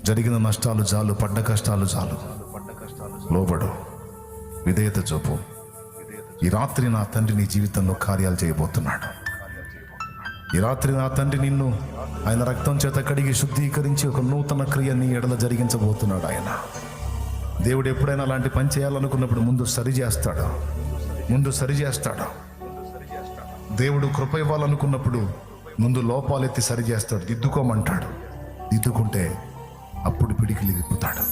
జరిగిన నష్టాలు చాలు, పడ్డ కష్టాలు చాలు. లోబడు, విధేయత చూపు. ఈ రాత్రి నా తండ్రి నీ జీవితంలో కార్యాలు చేయబోతున్నాడు. ఈ రాత్రి నా తండ్రి నిన్ను ఆయన రక్తం చేత కడిగి శుద్ధీకరించి ఒక నూతన క్రియ నీ ఎడల జరిగించబోతున్నాడు. ఆయన దేవుడు ఎప్పుడైనా అలాంటి పని చేయాలనుకున్నప్పుడు ముందు సరిచేస్తాడు. దేవుడు కృప ఇవ్వాలనుకున్నప్పుడు ముందు లోపాలెత్తి సరిచేస్తాడు, దిద్దుకోమంటాడు. దిద్దుకుంటే అప్పుడు పిడికిలి విప్పుతాడు.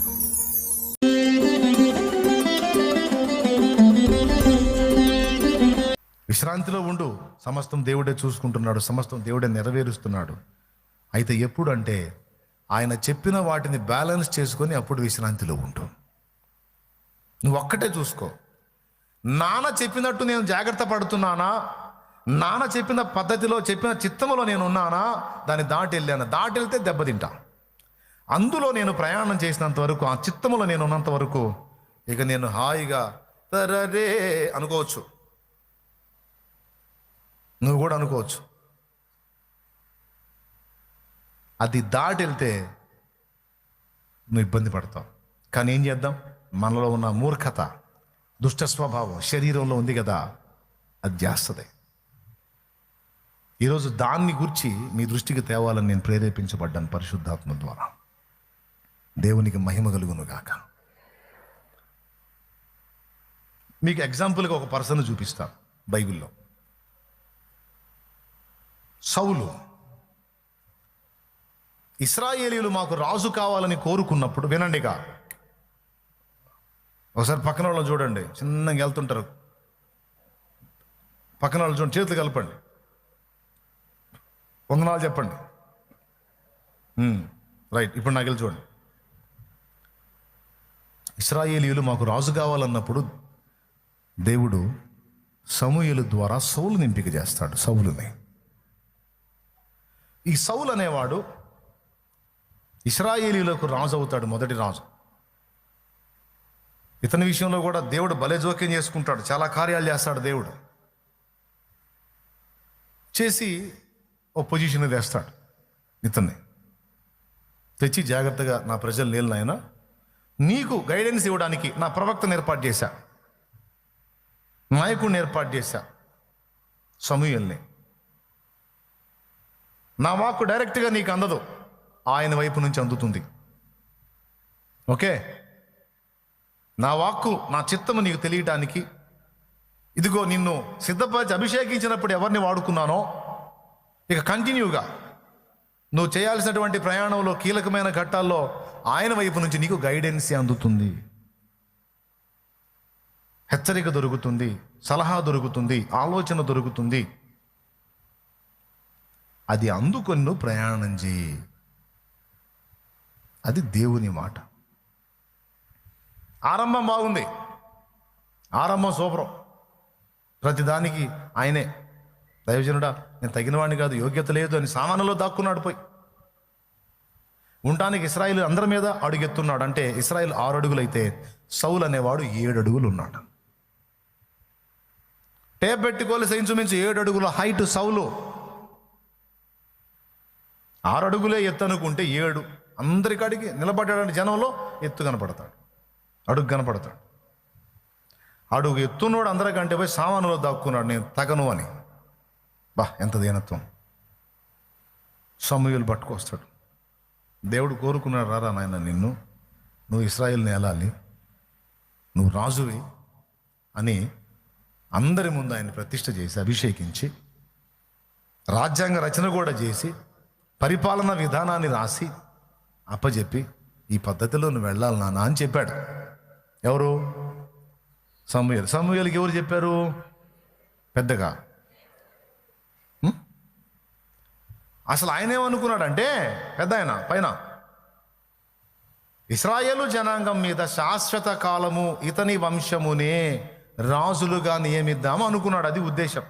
విశ్రాంతిలో ఉండు. సమస్తం దేవుడే చూసుకుంటున్నాడు, సమస్తం దేవుడే నెరవేరుస్తున్నాడు. అయితే ఎప్పుడు అంటే ఆయన చెప్పిన వాటిని బ్యాలెన్స్ చేసుకొని అప్పుడు విశ్రాంతిలో ఉండు. నువ్వు ఒక్కటే చూసుకో. నాన్న చెప్పినట్టు నేను జాగ్రత్త పడుతున్నానా, నాన్న చెప్పిన పద్ధతిలో చెప్పిన చిత్తములో నేను ఉన్నానా, దాన్ని దాటి వెళ్తే దెబ్బతింటా. అందులో నేను ప్రయాణం చేసినంత వరకు, ఆ చిత్తములో నేను ఉన్నంత వరకు ఇక నేను హాయిగా తరరే అనుకోవచ్చు. నువ్వు కూడా అనుకోవచ్చు. అది దాటి వెళ్తే నువ్వు ఇబ్బంది పడతావు. కానీ ఏం చేద్దాం, మనలో ఉన్న మూర్ఖత, దుష్ట స్వభావం శరీరంలో ఉంది కదా, అది చేస్తుంది. ఈరోజు దాన్ని గురించి మీ దృష్టికి తేవాలని నేను ప్రేరేపించబడ్డాను పరిశుద్ధాత్మ ద్వారా. దేవునికి మహిమ కలుగును గాక. మీకు ఎగ్జాంపుల్గా ఒక పర్సన్ చూపిస్తాను బైబిల్లో. సౌలు. ఇశ్రాయేలీయులు మాకు రాజు కావాలని కోరుకున్నప్పుడు, వినండిగా, ఒకసారి పక్కన వాళ్ళని చూడండి, చిన్నగా వెళ్తుంటారు. పక్కన వాళ్ళు చూడండి, చేతులు కలపండి, వందనాలు చెప్పండి. రైట్. ఇప్పుడు నాకు వెళ్ళి చూడండి. ఇశ్రాయేలీయులు మాకు రాజు కావాలన్నప్పుడు దేవుడు సమూయేలు ద్వారా సౌలుని ఎంపిక చేస్తాడు. సౌలుని, ఈ సౌలు అనేవాడు ఇశ్రాయేలీయులకు రాజు అవుతాడు, మొదటి రాజు. ఇతని విషయంలో కూడా దేవుడు భలే జోక్యం చేసుకుంటాడు, చాలా కార్యాలు చేస్తాడు. దేవుడు చేసి ఓ పొజిషన్ తెస్తాడు. ఇతన్ని తెచ్చి జాగ్రత్తగా నా ప్రజలు లేని నాయన, నీకు గైడెన్స్ ఇవ్వడానికి నా ప్రవక్తను ఏర్పాటు చేశా, నాయకుడిని ఏర్పాటు చేశా, సమూయేలుని. నా వాక్కు డైరెక్ట్గా నీకు అందదు, ఆయన వైపు నుంచి అందుతుంది. ఓకే, నా వాక్కు, నా చిత్తము నీకు తెలియటానికి, ఇదిగో నిన్ను సిద్ధపరిచి అభిషేకించినప్పుడు ఎవరిని వాడుకున్నానో, ఇక కంటిన్యూగా నువ్వు చేయాల్సినటువంటి ప్రయాణంలో కీలకమైన ఘట్టాల్లో ఆయన వైపు నుంచి నీకు గైడెన్స్ అందుతుంది, హెచ్చరిక దొరుకుతుంది, సలహా దొరుకుతుంది, ఆలోచన దొరుకుతుంది. అది అందుకొని నువ్వు ప్రయాణం చేయి. అది దేవుని మాట. ఆరంభం బాగుంది, ఆరంభం సూపరం, ప్రతిదానికి ఆయనే. దైవజనుడా, నేను తగినవాడిని కాదు, యోగ్యత లేదు అని సామానులో దాక్కున్నాడు. పోయి ఉండటానికి ఇశ్రాయేలు అందరి మీద అడుగెత్తున్నాడు. అంటే ఇశ్రాయేలు 6 అడుగులు అయితే సౌలు అనేవాడు 7 అడుగులు ఉన్నాడు. టేప్ పెట్టుకోవాలి, ఇంచుమించు 7 అడుగుల హైట్ సౌలు. 6 అడుగులే ఎత్తు అనుకుంటే 7 అందరికాడికి నిలబడ్డాడంటే జనంలో ఎత్తు కనపడతాడు, అడుగు కనపడతాడు. అడుగు ఎత్తున్నోడు అందరికంటే పోయి సామానులో దాక్కున్నాడు, నేను తగను అని. బా, ఎంత దీనత్వం. సమూయేలు పట్టుకొస్తాడు. దేవుడు కోరుకున్నాడు, రారా నాయన, నువ్వు ఇశ్రాయేలుని ఏలాలి, నువ్వు రాజువి అని అందరి ముందు ఆయన ప్రతిష్ఠ చేసి అభిషేకించి రాజ్యాంగ రచన కూడా చేసి పరిపాలన విధానాన్ని రాసి అప్పచెప్పి ఈ పద్ధతిలో నువ్వు వెళ్ళాలి నాన్న అని చెప్పాడు. ఎవరు? సమూయేలు. సమూయేలుకి ఎవరు చెప్పారు? పెద్దగా. అసలు ఆయన ఏమనుకున్నాడంటే, పెద్ద ఆయన పైన ఇశ్రాయేలు జనాంగం మీద శాశ్వత కాలము ఇతని వంశమునే రాజులుగా నియమిద్దాము అనుకున్నాడు. అది ఉద్దేశం.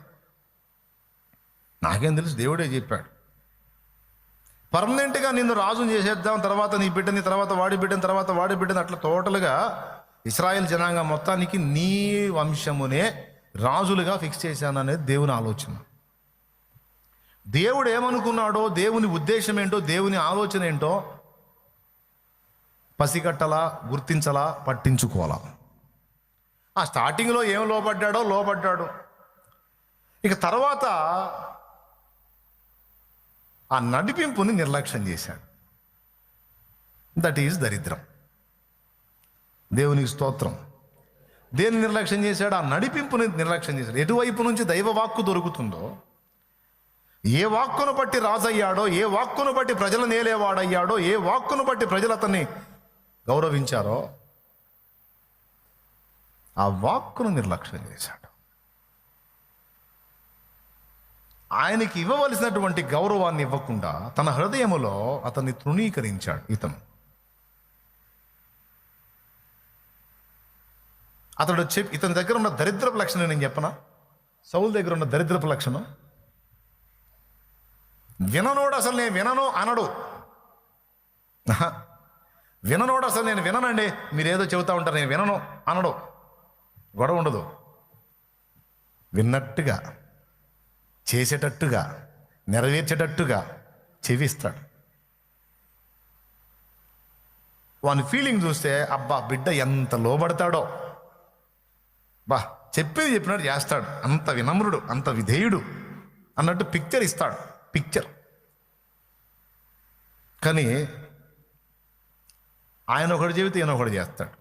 నాకేం తెలుసు, దేవుడే చెప్పాడు. పర్మనెంట్గా నిన్ను రాజుని చేసేద్దాం, తర్వాత నీ బిడ్డని, తర్వాత వాడి బిడ్డని, తర్వాత వాడి బిడ్డని, అట్లా టోటల్గా ఇశ్రాయేల్ జనాంగం మొత్తానికి నీ వంశమునే రాజులుగా ఫిక్స్ చేశాననేది దేవుని ఆలోచన. దేవుడు ఏమనుకున్నాడో, దేవుని ఉద్దేశం ఏంటో, దేవుని ఆలోచన ఏంటో పసిగట్టలా, గుర్తించలా, పట్టించుకోవాలా. ఆ స్టార్టింగ్లో ఏం లోబడ్డాడు. ఇక తర్వాత ఆ నడిపింపుని నిర్లక్ష్యం చేశాడు. దట్ ఈజ్ దరిద్రం. దేవునికి స్తోత్రం. దేన్ని నిర్లక్ష్యం చేశాడు? ఆ నడిపింపుని నిర్లక్ష్యం చేశాడు. ఎటువైపు నుంచి దైవ వాక్కు దొరుకుతుందో, ఏ వాక్కును బట్టి రాజయ్యాడో, ఏ వాక్కును బట్టి ప్రజలు నేలేవాడయ్యాడో, ఏ వాక్కును బట్టి ప్రజలు అతన్ని గౌరవించారో ఆ వాక్కును నిర్లక్ష్యం చేశాడు. ఆయనకి ఇవ్వవలసినటువంటి గౌరవాన్ని ఇవ్వకుండా తన హృదయములో అతన్ని తృణీకరించాడు. ఇతని దగ్గర ఉన్న దరిద్రపు లక్షణం నేను చెప్పనా? సౌలు దగ్గర ఉన్న దరిద్రపు లక్షణం, విననోడు అసలు నేను వినను అనడు. విననోడు అసలు నేను విననండి, మీరేదో చెబుతా ఉంటారు, నేను వినను అనడు. గొడవ ఉండదు. విన్నట్టుగా, చేసేటట్టుగా, నెరవేర్చేటట్టుగా చెవిస్తాడు. వాని ఫీలింగ్ చూస్తే అబ్బా బిడ్డ ఎంత లోబడతాడో, బా చెప్పేది చెప్పినట్టు చేస్తాడు, అంత వినమ్రుడు, అంత విధేయుడు అన్నట్టు పిక్చర్ ఇస్తాడు. కానీ ఆయన ఒకటి చెబితే ఈయన ఒకటి చేస్తాడు.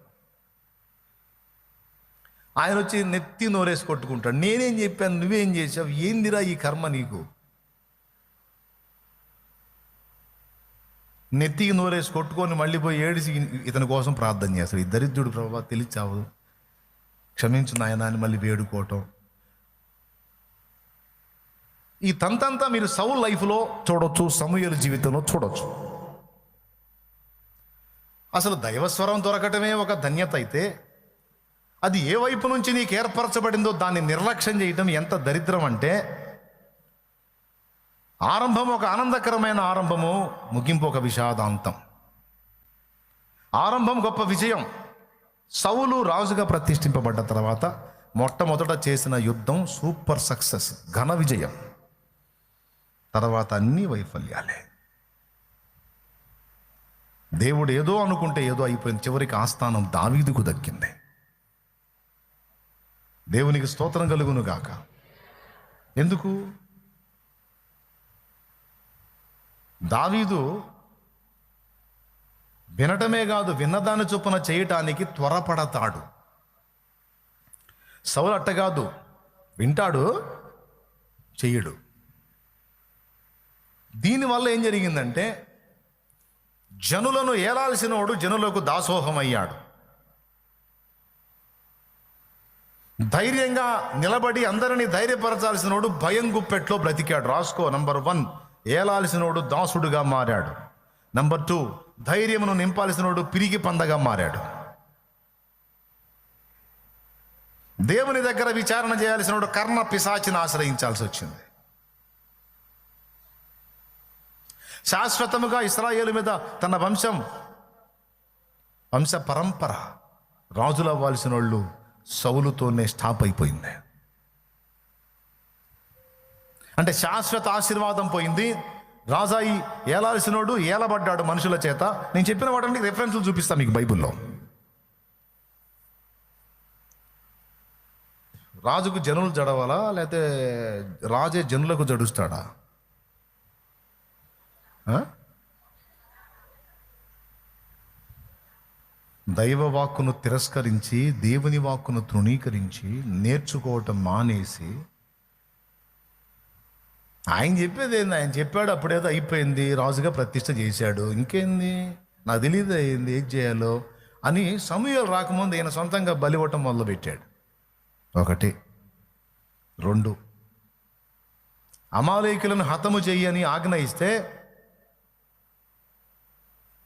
ఆయన వచ్చి నెత్తి నోరేసి కొట్టుకుంటాడు. నేనేం చెప్పాను, నువ్వేం చేసావు, ఏందిరా ఈ కర్మ నీకు? నెత్తికి నోరేసి కొట్టుకొని మళ్ళీ పోయి ఏడిసి ఇతని కోసం ప్రార్థన చేస్తాడు. ఈ దరిద్రుడు ప్రభావ తెలిచావు, క్షమించు నాయనా అని మళ్ళీ వేడుకోవటం. ఈ తంతంతా మీరు సౌల్ లైఫ్లో చూడొచ్చు, సమూయేలు జీవితంలో చూడొచ్చు. అసలు దైవస్వరం దొరకటమే ఒక ధన్యత అయితే, అది ఏ వైపు నుంచి నీకు ఏర్పరచబడిందో దాన్ని నిర్లక్ష్యం చేయటం ఎంత దరిద్రం అంటే, ఆరంభం ఒక ఆనందకరమైన ఆరంభము, ముగింపు ఒక విషాదాంతం. ఆరంభం గొప్ప విజయం. సౌలు రాజుగా ప్రతిష్ఠింపబడ్డ తర్వాత మొట్టమొదట చేసిన యుద్ధం సూపర్ సక్సెస్, ఘన విజయం. తర్వాత అన్ని వైఫల్యాలే. దేవుడు ఏదో అనుకుంటే ఏదో అయిపోయింది. చివరికి ఆస్థానం దావీదుకు దక్కింది. దేవునికి స్తోత్రం కలుగును గాక. ఎందుకు? దావీదు వినటమే కాదు, విన్నదాన్ని చొప్పున చేయటానికి త్వరపడతాడు. సౌలు అట్ట కాదు, వింటాడు, చెయ్యడు. దీనివల్ల ఏం జరిగిందంటే, జనులను ఏలాల్సినోడు జనులకు దాసోహమయ్యాడు. ధైర్యంగా నిలబడి అందరినీ ధైర్యపరచాల్సినోడు భయం గుప్పెట్లో బ్రతికాడు. రాసుకో. నంబర్ 1, ఏలాల్సినోడు దాసుడుగా మారాడు. నంబర్ 2, ధైర్యమును నింపాల్సినోడు పిరికి పందగా మారాడు. దేవుని దగ్గర విచారణ చేయాల్సినోడు కర్ణ పిశాచిని ఆశ్రయించాల్సి వచ్చింది. శాశ్వతముగా ఇశ్రాయేలు మీద తన వంశ పరంపర రాజులు అవ్వాల్సిన వాళ్ళు సౌలుతోనే స్టాప్ అయిపోయింది. అంటే శాశ్వత ఆశీర్వాదం పోయింది. రాజాయి ఏలాల్సినోడు ఏలబడ్డాడు మనుషుల చేత. నేను చెప్పిన వాటిని రెఫరెన్స్లు చూపిస్తాను మీకు బైబిల్లో. రాజుకు జనులు జడవాలా, లేకపోతే రాజే జనులకు జడుస్తాడా? దైవ వాక్కును తిరస్కరించి, దేవుని వాక్కును తృణీకరించి, నేర్చుకోవటం మానేసి, ఆయన చెప్పేది ఏంది, ఆయన చెప్పాడు, అప్పుడేదో అయిపోయింది, రాజుగా ప్రతిష్ఠ చేశాడు, ఇంకేంది నాకు తెలియదు అయింది ఏం చేయాలో అని సమూయేలు రాకముందు ఈయన సొంతంగా బలివ్వటం మొదలుపెట్టాడు. 1, 2, అమాలేకులను హతము చెయ్యని ఆజ్ఞ ఇస్తే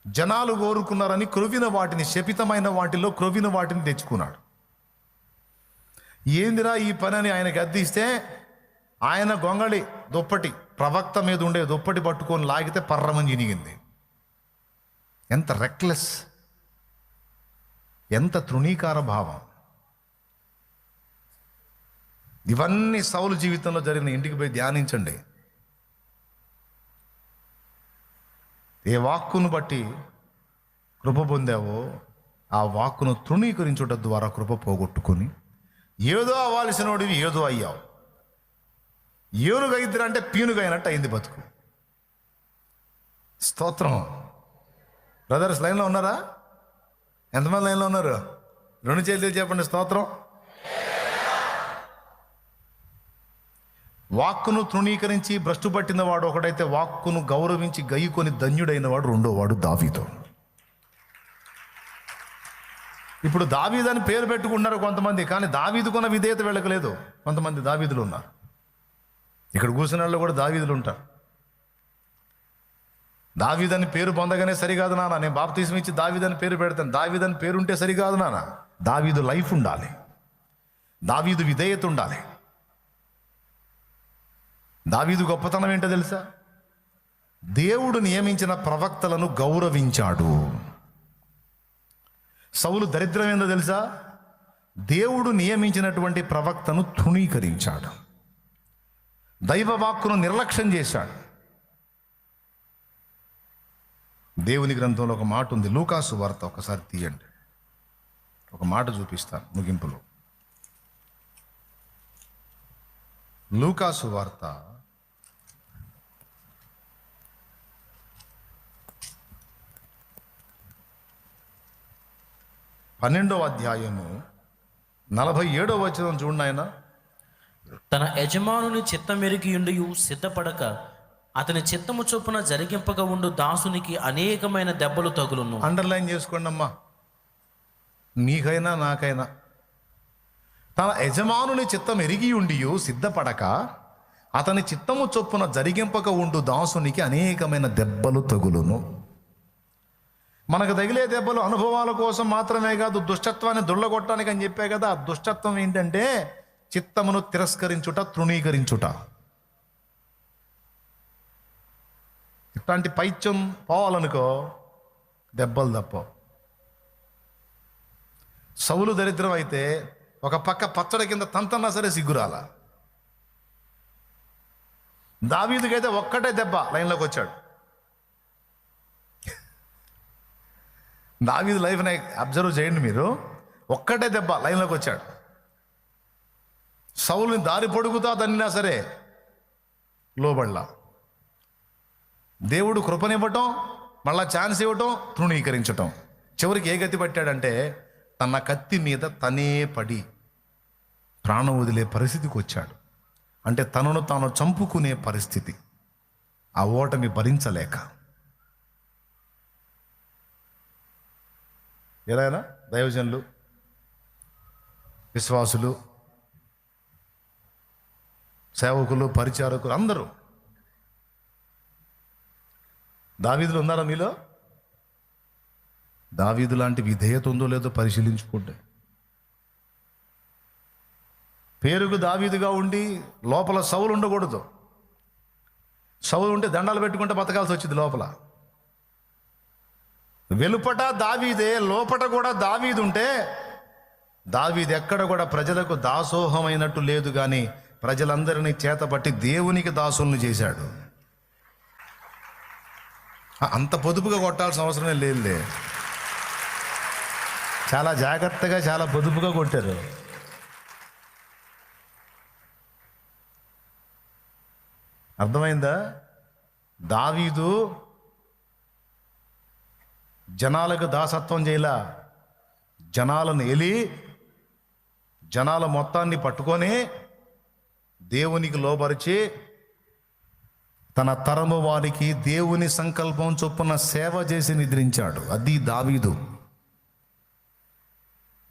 జనాలు కోరుకున్నారని క్రొవ్విన వాటిని, శపితమైన వాటిలో క్రొవ్విన వాటిని తెచ్చుకున్నాడు. ఏందిరా ఈ పని అని ఆయనకు అద్దిస్తే ఆయన గొంగళి దుప్పటి, ప్రవక్త మీద ఉండే దుప్పటి పట్టుకొని లాగితే పర్రమని చినిగింది. ఎంత రెక్లెస్, ఎంత తృణీకార భావం. ఇవన్నీ సౌలు జీవితంలో జరిగిన. ఇంటికి పోయి ధ్యానించండి. ఏ వాక్కును బట్టి కృప పొందావో ఆ వాక్కును తృణీకరించుట ద్వారా కృప పోగొట్టుకొని ఏదో అవ్వాల్సిన వాడివి ఏదో అయ్యావు. ఏనుగు అయిద్దిరా అంటే పీనుగు అయినట్టు అయింది బతుకు. స్తోత్రం. బ్రదర్స్ లైన్లో ఉన్నారా? ఎంతమంది లైన్లో ఉన్నారు? 2 చేతులు చెప్పండి స్తోత్రం. వాక్కును తృణీకరించి భ్రష్టు పట్టిన వాడు ఒకడైతే, వాక్కును గౌరవించి గయ్యుకొని ధన్యుడైన వాడు రెండోవాడు దావీదు. ఇప్పుడు దావీదు అని పేరు పెట్టుకున్నారు కొంతమంది, కానీ దావీదుకున్న విధేయత వెళ్ళకలేదు. కొంతమంది దావీదులు ఉన్నారు. ఇక్కడ కూర్చున్న వాళ్ళు కూడా దావీదులు ఉంటారు. దావీదని పేరు పొందగానే సరికాదు నాన్న, నేను బాప్తీసం ఇచ్చి దావీదని పేరు పెడతాను. దావీదని పేరు ఉంటే సరికాదు నాన్న. దావీదు లైఫ్ ఉండాలి, దావీదు విధేయత ఉండాలి. దావీదు గొప్పతనం ఏంటో తెలుసా? దేవుడు నియమించిన ప్రవక్తలను గౌరవించాడు. సౌలు దరిద్రం ఏందో తెలుసా? దేవుడు నియమించినటువంటి ప్రవక్తను తృణీకరించాడు, దైవవాక్కును నిర్లక్ష్యం చేశాడు. దేవుని గ్రంథంలో ఒక మాట ఉంది, లూకాసు వార్త ఒకసారి తీయండి, ఒక మాట చూపిస్తాను ముగింపులో. లూకాసు వార్త 12వ అధ్యాయము 47వ వచనం చూడండి. ఆయన తన యజమానుని చిత్తమెరిగియుండియు సిద్ధపడక అతని చిత్తము చొప్పున జరిగింపగా ఉండు దాసునికి అనేకమైన దెబ్బలు తగులును. అండర్లైన్ చేసుకోండి అమ్మా, మీకైనా నాకైనా. తన యజమానుని చిత్తం ఎరిగి ఉండియు సిద్ధపడక అతని చిత్తము చొప్పున జరిగింపక ఉండు దాసునికి అనేకమైన దెబ్బలు తగులును. మనకు తగిలే దెబ్బలు అనుభవాల కోసం మాత్రమే కాదు, దుష్టత్వాన్ని దుళ్ళగొట్టడానికి అని చెప్పే కదా. ఆ దుష్టత్వం ఏంటంటే చిత్తమును తిరస్కరించుట, తృణీకరించుట. ఇట్లాంటి పైత్యం పోవాలనుకో దెబ్బలు తప్పవు. సౌలు దరిద్రం అయితే ఒక పక్క పచ్చడి కింద తంతన్నా సరే సిగ్గురాల. దావీదుకైతే ఒక్కటే దెబ్బ లైన్లోకి వచ్చాడు. దావీదు లైఫ్ని అబ్జర్వ్ చేయండి మీరు, ఒక్కటే దెబ్బ లైన్లోకి వచ్చాడు. సౌలుని దారి పొడుగుతా దన్నినా సరే లోబడలా. దేవుడు కృపనివ్వటం, మళ్ళా ఛాన్స్ ఇవ్వటం, తృణీకరించటం. చివరికి ఏ గతి పట్టాడంటే తన కత్తి మీద తనే పడి ప్రాణం వదిలే పరిస్థితికి వచ్చాడు. అంటే తనను తాను చంపుకునే పరిస్థితి, ఆ ఓటమి భరించలేక. ఏదైనా దైవజనులు, విశ్వాసులు, సేవకులు, పరిచారకులు అందరూ దావీదులు ఉన్నారా మీలో? దావీదు లాంటి విధేయత ఉందో లేదో పరిశీలించుకోండి. పేరుకు దావీదుగా ఉండి లోపల సౌలు ఉండకూడదు. సౌలు ఉంటే దండాలు పెట్టుకుంటే బతకాల్సి వచ్చింది లోపల. వెలుపట దావీదే, లోపట కూడా దావీదు ఉంటే దావీదు ఎక్కడ కూడా ప్రజలకు దాసోహమైనట్టు లేదు, కానీ ప్రజలందరినీ చేతపట్టి దేవునికి దాసుల్ని చేశాడు. అంత పొదుపుగా కొట్టాల్సిన అవసరమే లేదులే, చాలా జాగ్రత్తగా చాలా పొదుపుగా కొట్టారు. అర్థమైందా? దావీదు జనాలకు దాసత్వం చేయలా, జనాలను ఎలి జనాల మొత్తాన్ని పట్టుకొని దేవునికి లోబరిచి తన తరము వారికి దేవుని సంకల్పం చొప్పున సేవ చేసి నిద్రించాడు. అది దావీదు.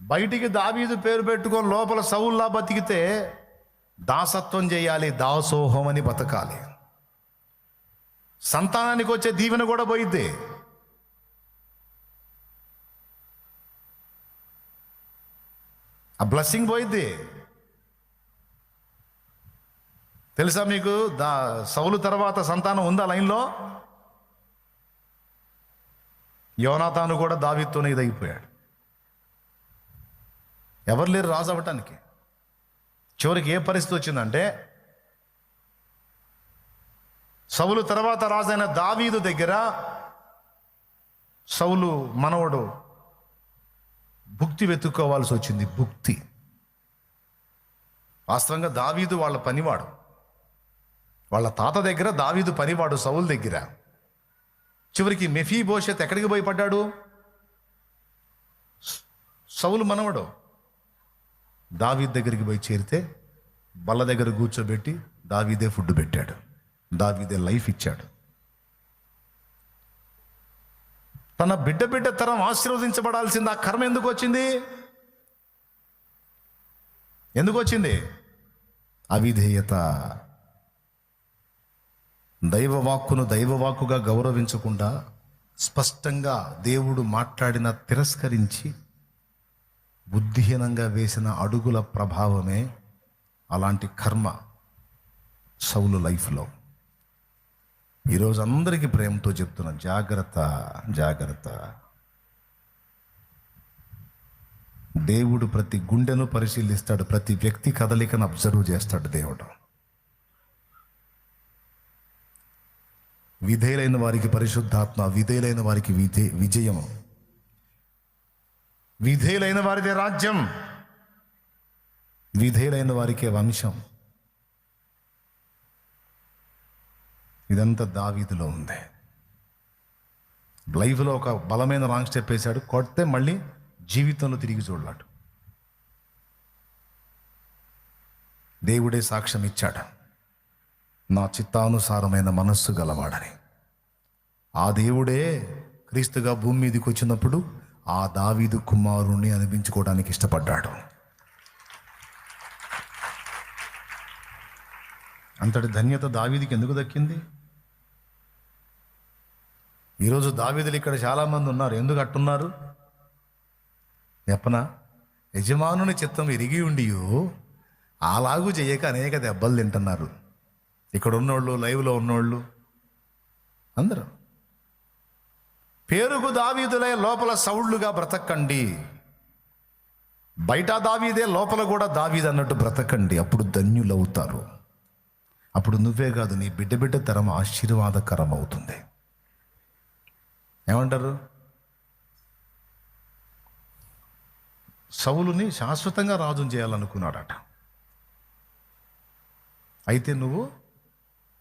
బయటికి దావీదు పేరు పెట్టుకొని లోపల సౌల్లా బతికితే దాసత్వం చేయాలి, దాసోహం అని బతకాలి. సంతానానికి వచ్చే దీవెన కూడా పోయిద్ది. ఆ బ్లెస్సింగ్ పోయిద్ది. తెలుసా మీకు? సౌలు తర్వాత సంతానం ఉందా లైన్లో? యోనాతాను కూడా దావీదుతోనే ఇదైపోయాడు. ఎవరు లేరు రాజు అవ్వటానికి. చివరికి ఏ పరిస్థితి వచ్చిందంటే సౌలు తర్వాత రాజైన దావీదు దగ్గర సౌలు మనవడు భుక్తి వెతుక్కోవాల్సి వచ్చింది. భుక్తి. వాస్తవంగా దావీదు వాళ్ళ పనివాడు, వాళ్ళ తాత దగ్గర దావీదు పనివాడు సౌలు దగ్గర. చివరికి మెఫీబోషెత్ ఎక్కడికి పోయి పడ్డాడు? సౌలు మనవడు దావీదు దగ్గరికి పోయి చేరితే బల్ల దగ్గర కూర్చోబెట్టి దావీదే ఫుడ్ పెట్టాడు, దావీదే లైఫ్ ఇచ్చాడు. తన బిడ్డ తరం ఆశీర్వదించబడాల్సింది ఆ కర్మ ఎందుకు వచ్చింది? ఎందుకు వచ్చింది? అవిధేయత. దైవవాక్కును దైవవాక్కుగా గౌరవించకుండా స్పష్టంగా దేవుడు మాట్లాడిన తిరస్కరించి బుద్ధిహీనంగా వేసిన అడుగుల ప్రభావమే అలాంటి కర్మ సౌలు లైఫ్లో. ఈరోజు అందరికీ ప్రేమతో చెప్తున్నా, జాగ్రత్త జాగ్రత్త. దేవుడు ప్రతి గుండెను పరిశీలిస్తాడు, ప్రతి వ్యక్తి కదలికను అబ్జర్వ్ చేస్తాడు దేవుడు. విధేయులైన వారికి పరిశుద్ధాత్మ, విధేయులైన వారికి విజయము, విధేయులైన వారిదే రాజ్యం, విధేయులైన వారికే వంశం. ఇదంతా దావీదులో ఉంది. లైఫ్లో ఒక బలమైన రాంగ్ స్టెప్ వేశాడు, కొడితే మళ్ళీ జీవితంలో తిరిగి చూడలాడు. దేవుడే సాక్ష్యం ఇచ్చాడు, నా చిత్తానుసారమైన మనస్సు గలవాడని. ఆ దేవుడే క్రీస్తుగా భూమి మీదకి వచ్చినప్పుడు ఆ దావీదు కుమారుణ్ణి అనిపించుకోవడానికి ఇష్టపడ్డాడు. అంతటి ధన్యత దావీదుకి ఎందుకు దక్కింది? ఈరోజు దావీదులు ఇక్కడ చాలామంది ఉన్నారు. ఎందుకు అట్టున్నారు చెప్పనా? యజమానుని చిత్తం ఎరిగి ఉండియో అలాగూ చేయక అనేక దెబ్బలు తింటున్నారు. ఇక్కడ ఉన్నోళ్ళు, లైవ్లో ఉన్నోళ్ళు అందరూ. పేరుకు దావీదులై లోపల సౌళ్ళుగా బ్రతకండి. బయట దావీదే, లోపల కూడా దావీదు అన్నట్టు బ్రతకండి. అప్పుడు ధన్యులవుతారు. అప్పుడు నువ్వే కాదు, నీ బిడ్డ తరం ఆశీర్వాదకరం అవుతుంది. ఏమంటారు? సౌలుని శాశ్వతంగా రాజుని చేయాలనుకున్నాడట. అయితే నువ్వు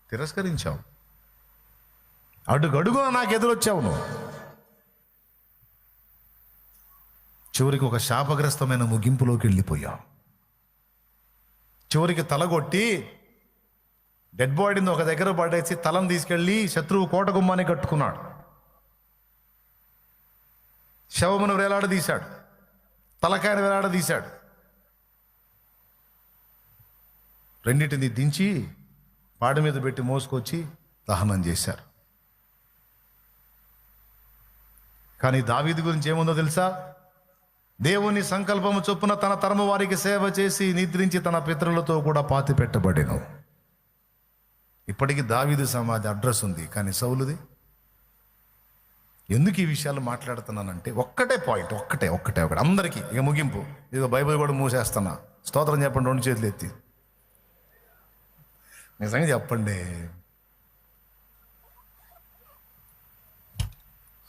తిరస్కరించావు, అడుగడుగున నాకు ఎదురొచ్చావు నువ్వు. చివరికి ఒక శాపగ్రస్తమైన ముగింపులోకి వెళ్ళిపోయావు. చివరికి తలగొట్టి డెడ్ బాడీని ఒక దగ్గర పడేసి తలను తీసుకెళ్ళి శత్రువు కోట గుమ్మాన్ని కట్టుకున్నాడు. శవమును వేలాడదీశాడు, తలకాయను వేలాడదీశాడు. రెండింటిని దించి పాడి మీద పెట్టి మోసుకొచ్చి దహనం చేశారు. కానీ దావీదు గురించి ఏముందో తెలుసా? దేవుని సంకల్పము చొప్పున తన తరము వారికి సేవ చేసి నిద్రించి తన పితరులతో కూడా పాతి పెట్టబడెను. ఇప్పటికీ దావీదు సమాధి అడ్రస్ ఉంది, కానీ సౌలుది. ఎందుకు ఈ విషయాలు మాట్లాడుతున్నానంటే ఒక్కటే పాయింట్, ఒక్కటే అందరికీ ఇక ముగింపు. ఇక బైబిల్ కూడా మూసేస్తున్నా. స్తోత్రం చెప్పండి, 2 చేతులు ఎత్తి. నిజంగా చెప్పండి.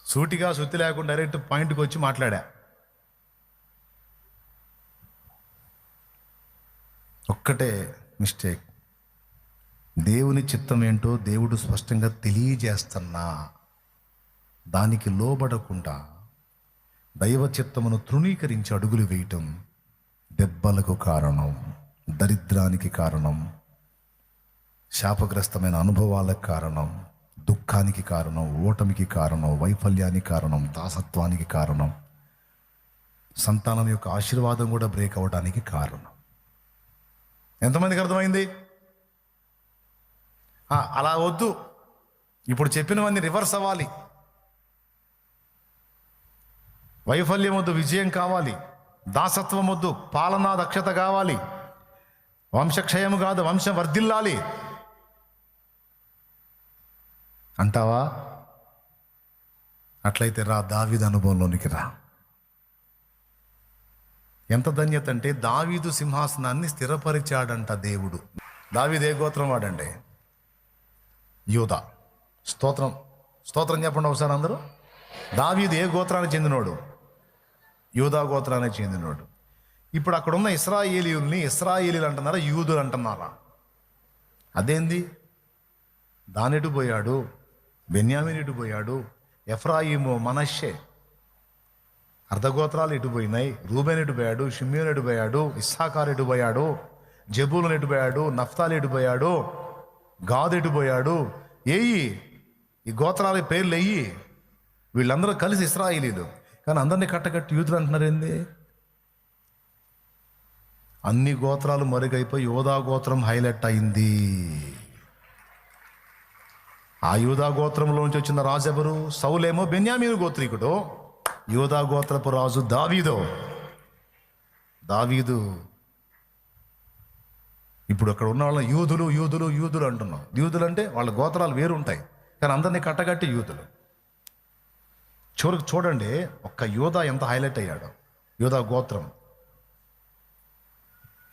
సూటిగా సుత్తి లేకుండా డైరెక్ట్ పాయింట్కి వచ్చి మాట్లాడా. ఒక్కటే మిస్టేక్. దేవుని చిత్తం ఏంటో దేవుడు స్పష్టంగా తెలియజేస్తున్నా దానికి లోబడకుండా దైవ చిత్తమును తృణీకరించి అడుగులు వేయటం దెబ్బలకు కారణం, దరిద్రానికి కారణం, శాపగ్రస్తమైన అనుభవాలకు కారణం, దుఃఖానికి కారణం, ఓటమికి కారణం, వైఫల్యానికి కారణం, దాసత్వానికి కారణం, సంతానం యొక్క ఆశీర్వాదం కూడా బ్రేక్ అవ్వడానికి కారణం. ఎంతమందికి అర్థమైంది? అలా వద్దు, ఇప్పుడు చెప్పినవన్నీ రివర్స్ అవ్వాలి. వైఫల్యం వద్దు, విజయం కావాలి. దాసత్వం వద్దు, పాలనా దక్షత కావాలి. వంశక్షయం కాదు, వంశం వర్ధిల్లాలి అంటావా? అట్లయితే రా, దావీదు అనుభవంలోనికి రా. ఎంత ధన్యత అంటే దావీదు సింహాసనాన్ని స్థిరపరిచాడంట దేవుడు. దావీదు ఏ గోత్రం వాడండి? యూదా. స్తోత్రం చెప్పండి ఒకసారి అందరూ. దావీదు ఏ గోత్రానికి చెందినోడు? యూదా గోత్రానికి చెందినోడు. ఇప్పుడు అక్కడ ఉన్న ఇశ్రాయేలీయుల్ని ఇశ్రాయేలీలు అంటున్నారా, యూదులు అంటున్నారా? అదేంది? దానెటు పోయాడు, బెన్యామీన్ ఎటు పోయాడు, ఎఫ్రాయిము, మనష్షే అర్ధగోత్రాలు ఎటు పోయినాయి, రూబేన్ ఎటు పోయాడు, షిమ్యోన్ ఎటు పోయాడు, ఇస్సాకార్ ఎటు పోయాడు, జబూలన్ ఎటు పోయాడు, నఫ్తాలి ఎటు పోయాడు, గాదు ఎటు పోయాడు? ఏయి ఈ గోత్రాల పేర్లు వెయ్యి. వీళ్ళందరూ కలిసి ఇశ్రాయేలీలు, కానీ అందరినీ కట్టకట్టి యూదులు అంటున్నారు ఏంది? అన్ని గోత్రాలు మరుగైపోయి యోధా గోత్రం హైలైట్ అయింది. ఆ యూదా గోత్రంలోంచి వచ్చిన రాజు ఎవరు? సౌలేమో బెన్యామీను గోత్రీకుడు. యూదా గోత్రపు రాజు దావీదు. ఇప్పుడు అక్కడ ఉన్న వాళ్ళని యూదులు అంటున్నాం. యూదులు అంటే వాళ్ళ గోత్రాలు వేరు ఉంటాయి, కానీ అందరినీ కట్టగట్టి యూదులు. చూడండి ఒక్క యూదా ఎంత హైలైట్ అయ్యాడు. యూదా గోత్రం.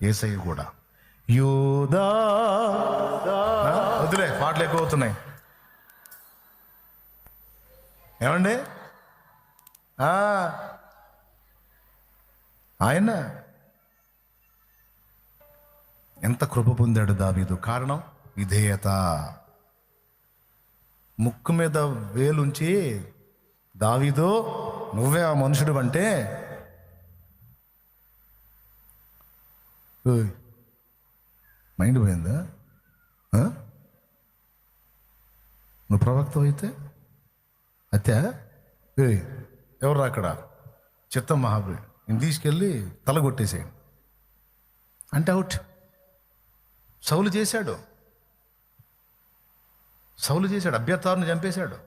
యేసయ్య కూడా యూదా. వదిలే, పాటలు ఎక్కువ అవుతున్నాయి. ఏమండి? ఆయన ఎంత కృప పొందాడు దావీదు. కారణం విధేయత. ముక్కు మీద వేలుంచి, దావీదు నువ్వే ఆ మనుషుడు అంటే, మైండ్ పోయిందా? నువ్వు ప్రవక్త అయితే ఎవరు అక్కడ? చిత్తం మహాబలి, నేను తీసుకెళ్ళి తల కొట్టేసేయండి అంటే అవుట్. సౌలు చేశాడు, అబ్యాతారుని చంపేశాడు,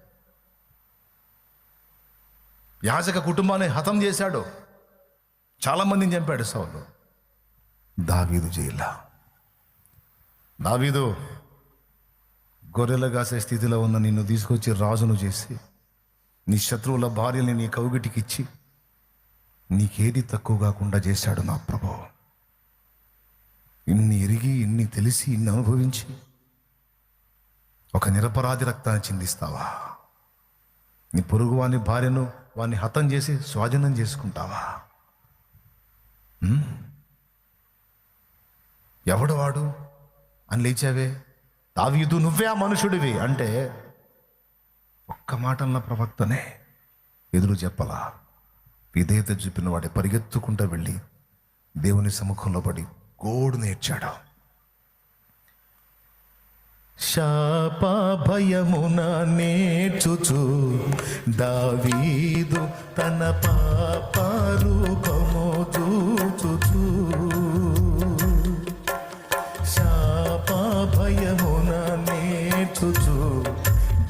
యాజక కుటుంబాన్ని హతం చేశాడు, చాలామందిని చంపాడు సౌలు. దావీదు జైలా. దావీదు గొర్రెలు కాసే స్థితిలో ఉన్న నిన్ను తీసుకొచ్చి రాజును చేసి, నీ శత్రువుల భార్యని నీ కౌగిటికి ఇచ్చి, నీకేది తక్కువ కాకుండా చేశాడు నా ప్రభు. ఇన్ని ఎరిగి, ఇన్ని తెలిసి, ఇన్ని అనుభవించి ఒక నిరపరాధి రక్తాన్ని చిందిస్తావా? నీ పొరుగు వాని భార్యను, వాన్ని హతం చేసి స్వాధీనం చేసుకుంటావా? ఎవడు వాడు అని లేచావే. దావీదు నువ్వే ఆ మనుషుడివి అంటే ఒక్క మాటల్లో ప్రవక్తనే ఎదురు చెప్పలా. విధేయత చూపిన వాడి పరిగెత్తుకుంటూ వెళ్ళి దేవుని సముఖంలో పడి గోడు నేర్చాడు. శాప భయమున నేర్చుచు దావీదు తన పాప రూపము చూచుచు, శాప భయమున నేర్చుచు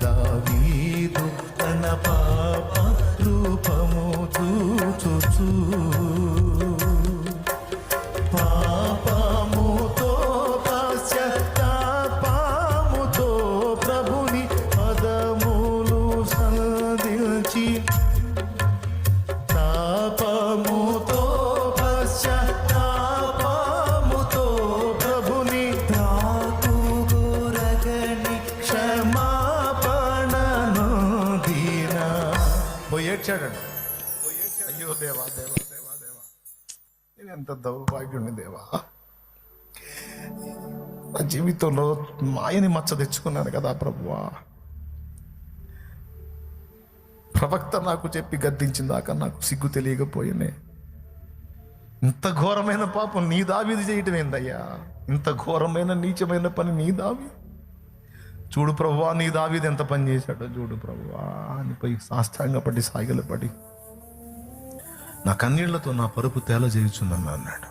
దావీదు తన పాప రూపము చూచుచు, పాపముతో పశ్చాత్తాపముతో ప్రభుని పదములు సంధించి, తాపముతో పశ్చాత్తాపముతో ప్రభుని తాకుగురగని క్షమాపణను దీనా ఏడ్చాడండి. అయ్యో దేవా దేవా దేవా దేవా, నేను ఎంత దౌర్భాగ్యుని దేవా. నా జీవితంలో మాయని మచ్చ తెచ్చుకున్నాను కదా ప్రభువా. ప్రవక్త నాకు చెప్పి గద్దించిందాక నాకు సిగ్గు తెలియకపోయినే. ఇంత ఘోరమైన పాపం నీ దావీదు చేయటం ఏందయ్యా? ఇంత ఘోరమైన నీచమైన పని నీ దావీదు. చూడు ప్రభువా, నీ దావీదు ఎంత పని చేశాడో చూడు ప్రభువా అని పోయి సాష్టాంగపడి సాగిలపడి నా కన్నీళ్లతో నా పరుపు తేల చేయుచున్నాను అన్నాడు.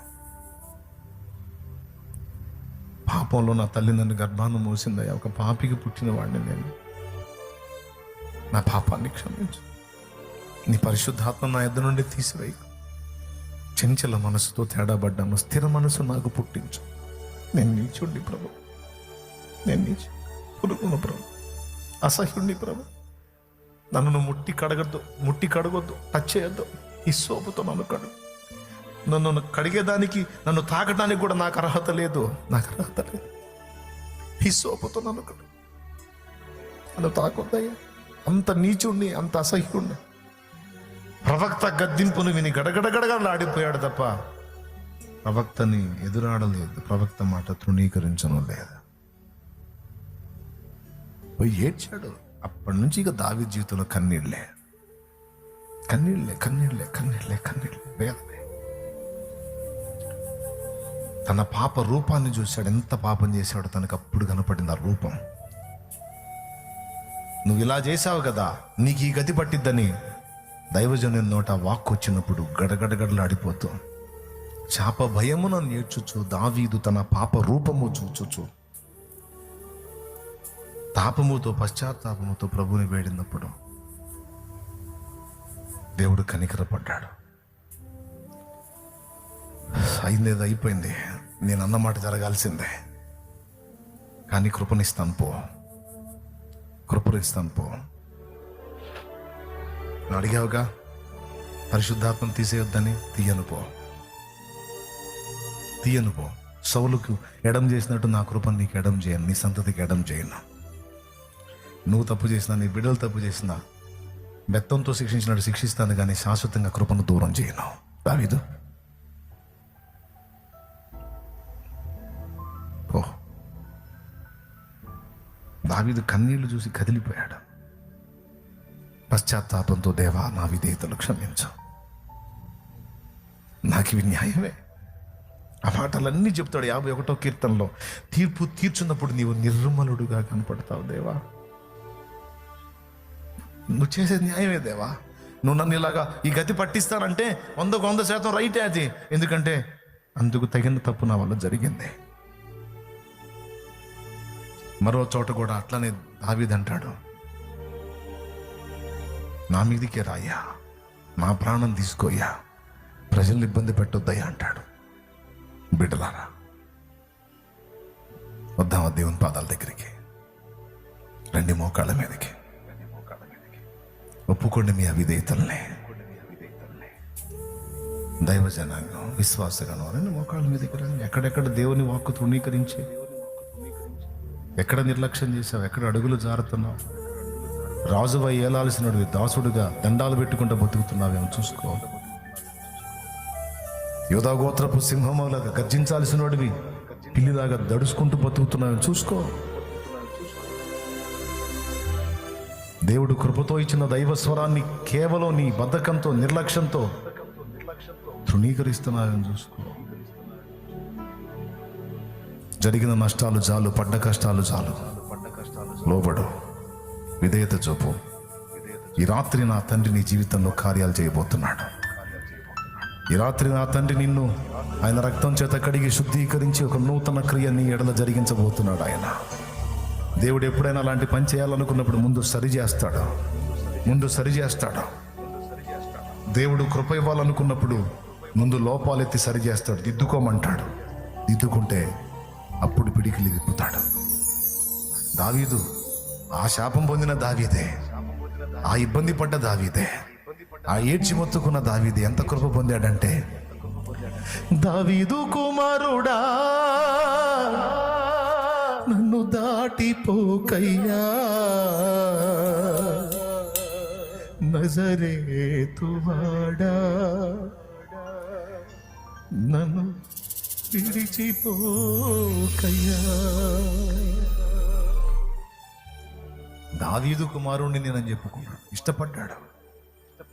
పాపంలో నా తల్లి నన్ను గర్భాన్ని మోసిందయ్యా. ఒక పాపికి పుట్టిన వాడిని నేను. నా పాపాన్ని క్షమించు. నీ పరిశుద్ధాత్మ నా యొద్ద నుండి తీసివేయి. చంచల మనసుతో తేడాబడ్డాను, స్థిర మనసు నాకు పుట్టించు. నేను నీచుండి ప్రభు, నేను నీచు పురుగును ప్రభు, అసహ్యుణ్ణి ప్రభు. నన్ను ముట్టి కడగొద్దు, టచ్ చేయొద్దు. ఈ సోపుతో నన్ను కడుగు. నన్ను కడిగేదానికి, నన్ను తాకడానికి కూడా నాకు అర్హత లేదు. ఈ సోపుతో నన్ను కడుగు. నన్ను తాకొద్దయ్యా. అంత నీచుణ్ణి, అంత అసహ్యుణ్ణి. ప్రవక్త గద్దింపును విని గడగడగడగడలాడిపోయాడు తప్ప ప్రవక్తని ఎదురాడలేదు, ప్రవక్త మాట తృణీకరించడం లేదు. పోయి ఏడ్చాడు. అప్పటి నుంచి ఇక దావీదు జీవితంలో కన్నీళ్ళే కన్నీళ్ళే కన్నీళ్ళే కన్నీళ్ళే కన్నీళ్ళే వేదనే. తన పాప రూపాన్ని చూశాడు, ఎంత పాపం చేశాడో తనకు అప్పుడు కనపడింది ఆ రూపం. నువ్వు ఇలా చేశావు కదా, నీకు ఈ గతి పట్టిద్దని దైవజనుని నోట వాక్కు వచ్చినప్పుడు గడగడగడలాడిపోతూ చాప భయమున నేర్చుచు దావీదు తన పాప రూపము చూచుచు తాపముతో పశ్చాత్తాపముతో ప్రభుని వేడినప్పుడు దేవుడు కనికరపడ్డాడు. అయిందేదో అయిపోయింది, నేను అన్నమాట జరగాల్సిందే, కానీ కృపనిస్తాను పో, కృపనిస్తాను పో. నువ్వు అడిగావుగా పరిశుద్ధాత్మను తీసేయొద్దని, తీయను పో. సౌలుకు ఎడం చేసినట్టు నా కృపను నీకు ఎడం చేయను, నీ సంతతికి ఎడం చేయను. నువ్వు తప్పు చేసినా, నీ బిడ్డలు తప్పు చేసినా బెత్తంతో శిక్షించినట్టు శిక్షిస్తాను, కానీ శాశ్వతంగా కృపను దూరం చేయను. దావీదు ఓ, దావీదు కన్నీళ్లు చూసి కదిలిపోయాడు. పశ్చాత్తాపంతో దేవా నా విధేయతలు క్షమించు, నాకు ఇవి న్యాయమే. ఆ మాటలన్నీ చెప్తాడు 51వ కీర్తనలో. తీర్పు తీర్చున్నప్పుడు నీవు నిర్మలుడుగా కనపడతావు దేవా, నువ్వు చేసేది న్యాయమే దేవా. నువ్వు నన్ను ఇలాగా ఈ గతి పట్టిస్తానంటే 100% రైటే అది, ఎందుకంటే అందుకు తగిన తప్పు నా వల్ల జరిగింది. మరో చోట కూడా అట్లనే దావీదు అంటాడు, నా మీదికే రాయ్యా, నా ప్రాణం తీసుకోయ్యా, ప్రజల్ని ఇబ్బంది పెట్టొద్దయ్యా అంటాడు. బిడ్డలారా వద్దామా దేవుని పాదాల దగ్గరికి, రండి మోకాళ్ళ మీదకి, ఒప్పుకోండి మీ అవిధేయతల్ని. దైవజనాంగం విశ్వాసగాను రండి మోకాళ్ళ మీదకి రండి. ఎక్కడెక్కడ దేవుని వాక్కు తృణీకరించి, ఎక్కడ నిర్లక్ష్యం చేసావు, ఎక్కడ అడుగులు జారుతున్నావు, రాజువై ఏలాల్సినవి దాసుడుగా దండాలు పెట్టుకుంటూ బతుకుతున్నావేమో చూసుకో. యోధా గోత్రపు సింహములాగా గర్జించాల్సిన వాడివి పిల్లిలాగా దడుచుకుంటూ బతుకుతున్నావేమో చూసుకో. దేవుడు కృపతో ఇచ్చిన దైవ స్వరాన్ని కేవలం నీ బద్ధకంతో నిర్లక్ష్యంతో తృణీకరిస్తున్నావేమో చూసుకో. జరిగిన నష్టాలు చాలు, పడ్డ కష్టాలు చాలు, లోబడు, విధేయత చూపు. ఈ రాత్రి నా తండ్రి నీ జీవితంలో కార్యాలు చేయబోతున్నాడు. ఈ రాత్రి నా తండ్రి నిన్ను ఆయన రక్తం చేత కడిగి శుద్ధీకరించి ఒక నూతన క్రియ నీ ఎడల జరిగించబోతున్నాడు. ఆయన దేవుడు ఎప్పుడైనా అలాంటి పని చేయాలనుకున్నప్పుడు ముందు సరిచేస్తాడు. దేవుడు కృప ఇవ్వాలనుకున్నప్పుడు ముందు లోపాలెత్తి సరిచేస్తాడు, దిద్దుకోమంటాడు. దిద్దుకుంటే అప్పుడు పిడికిలి విప్పుతాడు. దావీదు ఆ శాపం పొందిన దావీదే, ఆ ఇబ్బంది పడ్డ దావీదే, ఆ ఏడ్చి మొత్తుకున్న దావీదే ఎంత కృప పొందాడంటే, దావీదు కుమారుడా నన్ను దాటిపోకయ్యా, నజరేతువాడా నన్ను విడిచిపోకయ్యా. దావీదు కుమారుణ్ణి నేనని చెప్పుకున్నాడు, ఇష్టపడ్డాడు.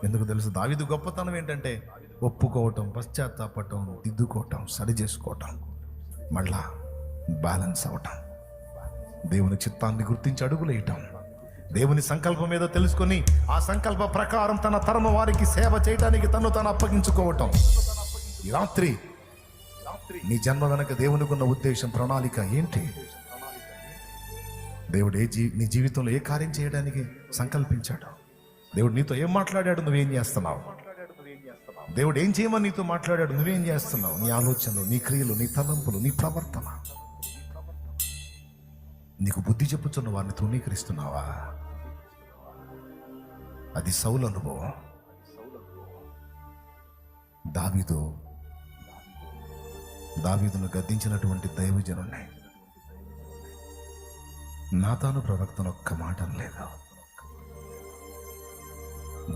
ఎందుకు తెలుసు? దావీదు గొప్పతనం ఏంటంటే ఒప్పుకోవటం, పశ్చాత్తాపడటం, దిద్దుకోవటం, సరి చేసుకోవటం, మళ్ళా బ్యాలెన్స్ అవటం, దేవుని చిత్తాన్ని గుర్తించి అడుగులేయటం, దేవుని సంకల్పం ఏదో తెలుసుకొని ఆ సంకల్ప ప్రకారం తన తరము వారికి సేవ చేయటానికి తను అప్పగించుకోవటం. ఈ రాత్రి నీ జన్మ వెనక దేవునికి ఉన్న ఉద్దేశం, ప్రణాళిక ఏంటి? దేవుడు నీ జీవితంలో ఏ కార్యం చేయడానికి సంకల్పించాడు? దేవుడు నీతో ఏం మాట్లాడాడు, నువ్వేం చేస్తున్నావు? దేవుడు ఏం చేయమని నీతో మాట్లాడాడు, నువ్వేం చేస్తున్నావు? నీ ఆలోచనలు, నీ క్రియలు, నీ తలంపులు, నీ ప్రవర్తన. నీకు బుద్ధి చెప్పుచున్న వారిని తృణీకరిస్తున్నావా? అది సౌలు అనుభవం. దావీదును గద్దించినటువంటి దైవజనుణ్ణి నాతాను ప్రవక్తను ఒక్క మాట అనలేదు.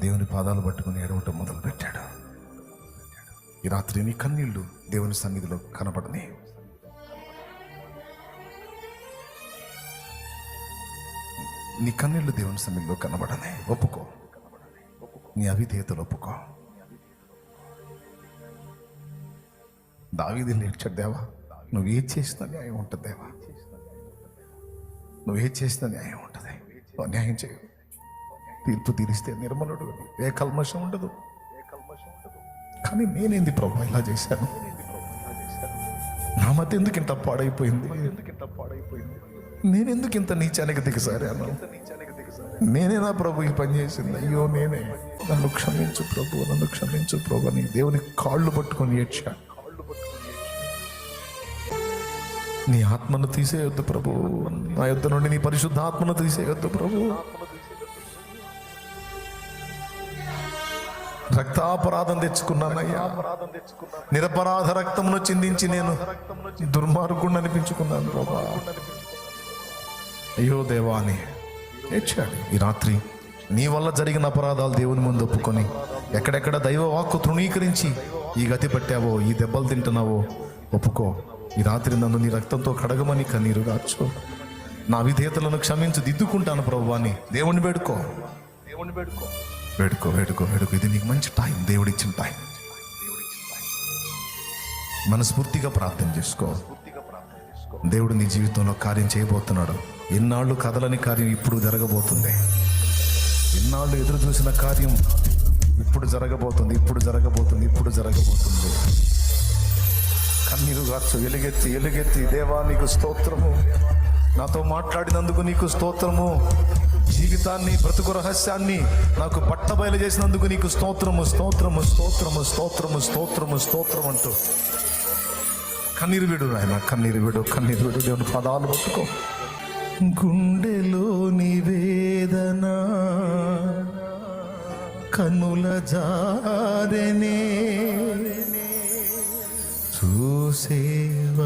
దేవుని పాదాలు పట్టుకుని ఏడవటం మొదలుపెట్టాడు. ఈ రాత్రి నీ కన్నీళ్లు దేవుని సన్నిధిలో కనపడని. నీ కన్నీళ్లు దేవుని సన్నిధిలో కనబడని. ఒప్పుకో, నీ అవిధేయతలు ఒప్పుకో. దావీదు లేచాడు, దేవా నువ్వు ఏది చేసిన న్యాయం ఉంటుంది, దేవా నువ్వు ఏది చేసిన న్యాయం ఉంటుంది, న్యాయం చేయు. తీర్పు తీరిస్తే నిర్మలుడు, ఏ కల్మషం ఉండదు. కానీ నేనేంది ప్రభు ఇలా చేశాను, నా మధ్య ఎందుకు ఇంత పాడైపోయింది, నేనెందుకు ఇంత నీచానికి దిగసారాను, నేనేనా ప్రభు ఈ పని చేసింది, అయ్యో నేనే, నన్ను క్షమించు ప్రభు, నన్ను క్షమించు ప్రభు అని దేవుని కాళ్ళు పట్టుకొని ఏడ్చా. నీ ఆత్మను తీసేయొద్దు ప్రభు, నా యొద్ద నుండి నీ పరిశుద్ధ ఆత్మను తీసేయొద్దు ప్రభు. రక్తాపరాధం తెచ్చుకున్నానయ్యా, నిరపరాధ రక్తమును చిందించి నేను దుర్మార్గుణ్ణి అనిపించుకున్నాను ప్రభా. అయ్యో దేవా అని ఏడ్చాడు. ఈ రాత్రి నీ వల్ల జరిగిన అపరాధాలు దేవుని ముందు ఒప్పుకొని, ఎక్కడెక్కడ దైవ వాక్కు తృణీకరించి ఈ గతి పట్టావో, ఈ దెబ్బలు తింటున్నావో ఒప్పుకో. ఈ రాత్రి నన్ను నీ రక్తంతో కడగమని కన్నీరు గార్చు. నా విధేయతలను క్షమించి దిద్దుకుంటాను ప్రభు అని దేవుణ్ణి వేడుకో. వేడుకో వేడుకో వేడుకో. ఇది నీకు మంచి టైం, దేవుడిచ్చిన టైం. మనస్ఫూర్తిగా ప్రార్థన చేసుకో. దేవుడు నీ జీవితంలో కార్యం చేయబోతున్నాడు. ఎన్నాళ్ళు కదలని కార్యం ఇప్పుడు జరగబోతుంది. ఎన్నాళ్ళు ఎదురు చూసిన కార్యం ఇప్పుడు జరగబోతుంది, ఇప్పుడు జరగబోతుంది, ఇప్పుడు జరగబోతుంది. కన్నీరు గార్చు, ఎలుగెత్తి ఎలుగెత్తి, దేవా నీకు స్తోత్రము, నాతో మాట్లాడినందుకు నీకు స్తోత్రము, జీవితాన్ని బ్రతుకు రహస్యాన్ని నాకు పట్టబయలు చేసినందుకు నీకు స్తోత్రము, స్తోత్రము, స్తోత్రము, స్తోత్రము, స్తోత్రము, స్తోత్రం అంటూ కన్నీరు విడు నాయన, కన్నీరు విడు, కన్నీరు విడు. దేవుని పదాలు పట్టుకో. గుండెలోని వేదన కన్నుల జారెనే, చూసేవారికి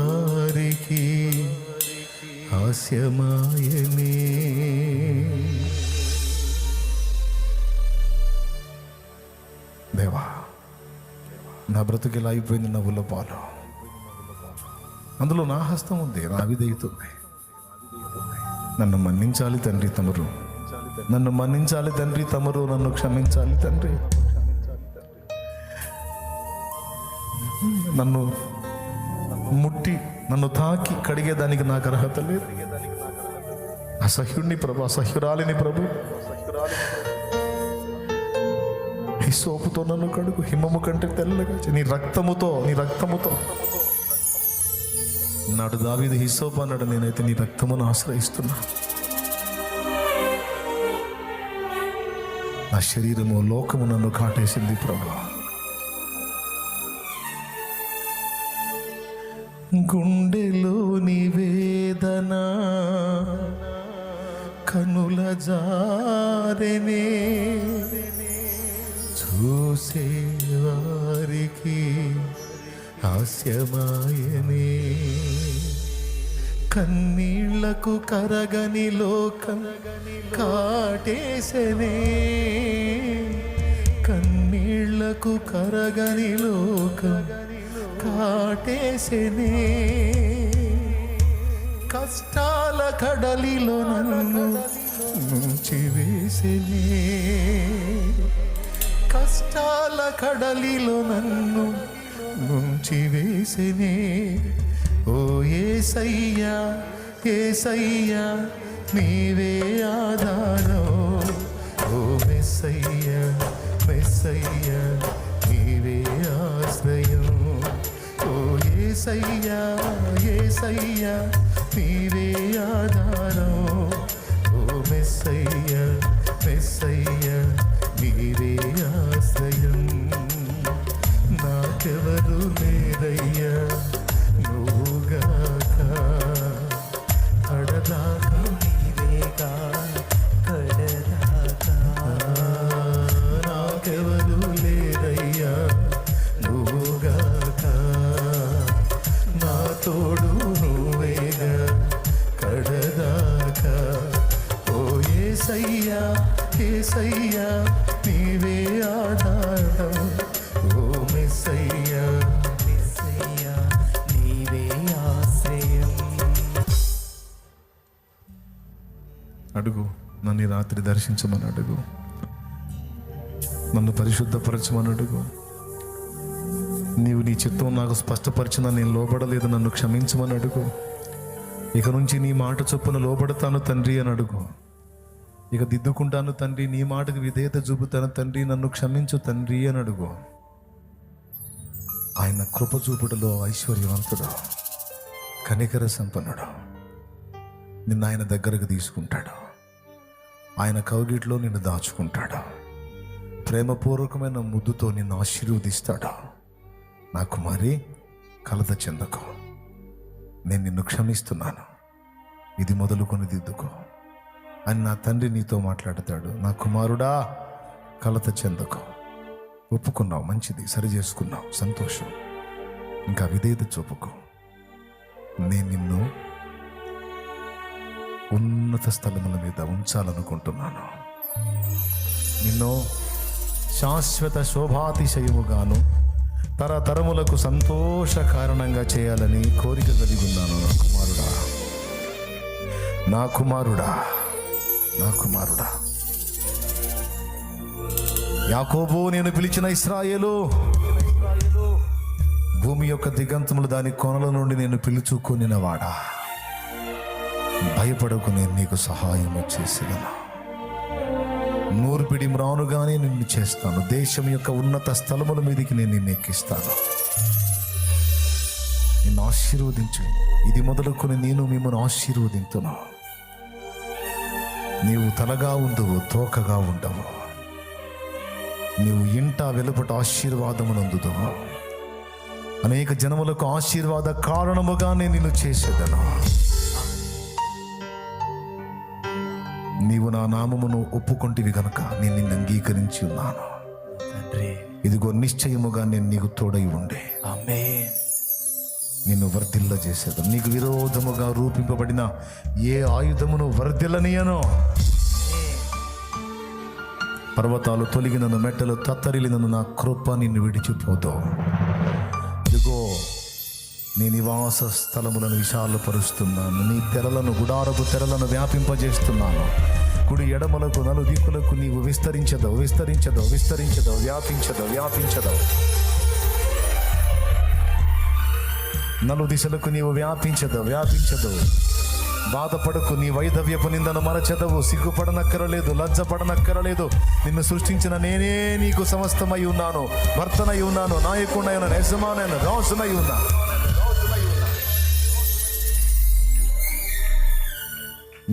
హాస్యమాయనే. దేవా నా బ్రతుకు ఇలా అయిపోయింది, నవ్వుల పాలు. అందులో నా హస్తం ఉంది, నా విధేయత ఉంది. నన్ను మన్నించాలి తండ్రి తమరు, నన్ను మన్నించాలి తండ్రి తమరు, నన్ను క్షమించాలి తండ్రి. నన్ను ముట్టి నన్ను తాకి కడిగేదానికి నాకు అర్హత లేదు. అసహ్యుడిని ప్రభు, అసహ్యురాలిని ప్రభు. హిస్సోపుతో నన్ను కడుగు, హిమము కంటే తెల్లగా నీ రక్తముతో, నీ రక్తముతో. నాడు దావీదు హిస్సోపు అన్నాడు, నేనైతే నీ రక్తమును ఆశ్రయిస్తున్నా. నా శరీరము లోకము నన్ను కాటేసింది ప్రభు. గుండెలోని వేదన కనుల జారెనే, చూసేవారికి హాస్యమాయనే. కన్నీళ్లకు కరగని లోకం కాటేసెనే, కన్నీళ్లకు కరగని లోకం కాటేసెనే. కష్టాల కడలిలో నన్ను ముంచి వేసెనే, కష్టాల కడలిలో నన్ను ముంచి వేసెనే. ఓ యేసయ్యా, యేసయ్యా నీవే ఆధారం. ఓ మెస్సయ్యా, మెస్సయ్యా నీవే ఆశ్రయం. ఓ యేసయ్యా, యేసయ్యా నీవే ఆధారం. ఓ మెస్సయ్యా, మెస్సయ్యా నీవే ఆశ్రయం. నాకెవరు లేరయ్యా నువ్వుగాక, కడదాకా నీవేగా, కడదాకా. నాకెవరు లేరయ్యా నువ్వుగాక, నా తోడు నువ్వేగా, కడదాకా. ఓ యేసయ్యా, యేసయ్యా నీవే అడుగు. నన్ను ఈ రాత్రి దర్శించమని అడుగు. నన్ను పరిశుద్ధపరచమని అడుగు. నీవు నీ చిత్తం నాకు స్పష్టపరిచిన నేను లోబడలేదు, నన్ను క్షమించమని అడుగు. ఇక నుంచి నీ మాట చొప్పున లోబడతాను తండ్రి అని అడుగు. ఇక దిద్దుకుంటాను తండ్రి, నీ మాటకు విధేయత చూపుతాను తండ్రి, నన్ను క్షమించు తండ్రి అని అడుగు. ఆయన కృప చూపుడులో ఐశ్వర్యవంతుడు, కనికర సంపన్నుడు. నిన్ను ఆయన దగ్గరకు తీసుకుంటాడు. ఆయన కౌగిట్లో నిన్ను దాచుకుంటాడు. ప్రేమపూర్వకమైన ముద్దుతో నిన్ను ఆశీర్వదిస్తాడు. నా కుమారి, కలత చెందకు, నేను నిన్ను క్షమిస్తున్నాను, ఇది మొదలుకొని దిద్దుకో అని నా తండ్రి నీతో మాట్లాడతాడు. నా కుమారుడా, కలత చెందకు. ఒప్పుకున్నావు, మంచిది, సరి చేసుకున్నావు, సంతోషం. ఇంకా విధేయత చూపుకో. నేను నిన్ను ఉన్నత స్థలముల మీద ఉంచాలనుకుంటున్నాను. నిన్ను శాశ్వత శోభాతిశయముగాను తరతరములకు సంతోష కారణంగా చేయాలని కోరిక కలిగి ఉన్నాను. నా కుమారుడా, నా కుమారుడా, నా కుమారుడా. యాకోబు, నేను పిలిచిన ఇశ్రాయేలు, భూమి యొక్క దిగంతములు దాని కొనల నుండి నేను పిలుచుకొనినవాడా, భయపడకు, నేను నీకు సహాయం చేసేదను. నూర్పిడి మ్రానుగానే నిన్ను చేస్తాను. దేశం యొక్క ఉన్నత స్థలముల మీదకి నేను నిన్ను ఎక్కిస్తాను. నిన్ను ఆశీర్వదించు. ఇది మొదలుకొని నేను మిమ్మల్ని ఆశీర్వదింతును. నీవు తలగా ఉండవు, తోకగా ఉండవు. నీవు ఇంట వెలుపట ఆశీర్వాదమునందుదువు. అనేక జనములకు ఆశీర్వాద కారణముగా నేను నిన్ను చేసేదను. నీవు నా నామమును ఒప్పుకొంటివి గనుక నేను నిన్ను అంగీకరించి ఉన్నాను తండ్రి. ఇదిగో నిశ్చయముగా నేను నీకు తోడై ఉండే నిన్ను వర్ధిల్ల చేసేదను. నీకు విరోధముగా రూపింపబడిన ఏ ఆయుధమును వర్ధిల్లనియను. పర్వతాలు తొలగినను, మెట్టలు తత్తరిలినను, నా కృప నిన్ను విడిచిపోదు. ఇదిగో నీ నివాస స్థలములను విశాలపరుస్తున్నాను. నీ తెరలను, గుడారపు తెరలను వ్యాపింపజేస్తున్నాను. కుడి ఎడమలకు నలుదిక్కులకు నీవు విస్తరించదవు, విస్తరించదవు, విస్తరించదవు, వ్యాపించదవు, వ్యాపించదవు. నలు దిశలకు నీవు వ్యాపించదవు, వ్యాపించదవు. బాధపడకు, నీ వైధవ్యపు నిందను మరచెదవు. సిగ్గుపడనక్కరలేదు, లజ్జపడనక్కరలేదు. నిన్ను సృష్టించిన నేనే నీకు సమస్తమై ఉన్నాను. భర్తనై ఉన్నాను, నాయకుడై ఉన్నాను, యజమానైన రాజునై ఉన్నాను.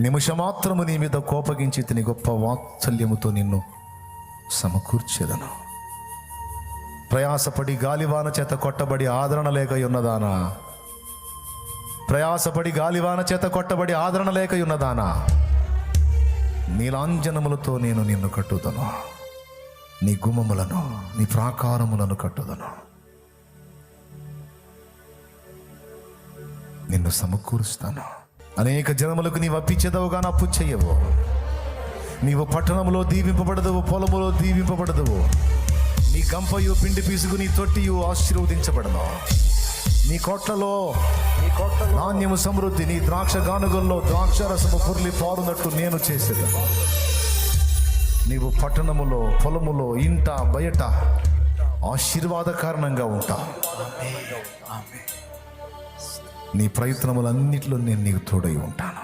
నిమిషమాత్రము నీ మీద కోపగించి తిని గొప్ప వాత్సల్యముతో నిన్ను సమకూర్చెదను. ప్రయాసపడి గాలివాన చేత కొట్టబడి ఆదరణ లేక ఉన్నదానా, ప్రయాసపడి గాలివాన చేత కొట్టబడి ఆదరణ లేక ఉన్నదానా, నీలాంజనములతో నేను నిన్ను కట్టుదను. నీ గుమ్మములను, నీ ప్రాకారములను కట్టుదను. నిన్ను సమకూరుస్తాను. అనేక జనములకు నీవు అప్పిచ్చేదవుగా అప్పు చెయ్యవు. నీవు పట్టణములో దీవింపబడదవు, పొలములో దీవింపబడదవు. నీ గంపయు, పిండి పీసుకు, నీ తొట్టియు ఆశీర్వదించబడను. నీ కోట్లలో ధాన్యము సమృద్ధి, నీ ద్రాక్ష గానుగల్లో ద్రాక్షరసము పొర్లి పారునట్టు నేను చేసేదను. నీవు పట్టణములో, పొలములో, ఇంట బయట ఆశీర్వాద కారణంగా ఉంటావు. నీ ప్రయత్నములన్నిటిలో నేను నీకు తోడై ఉంటాను.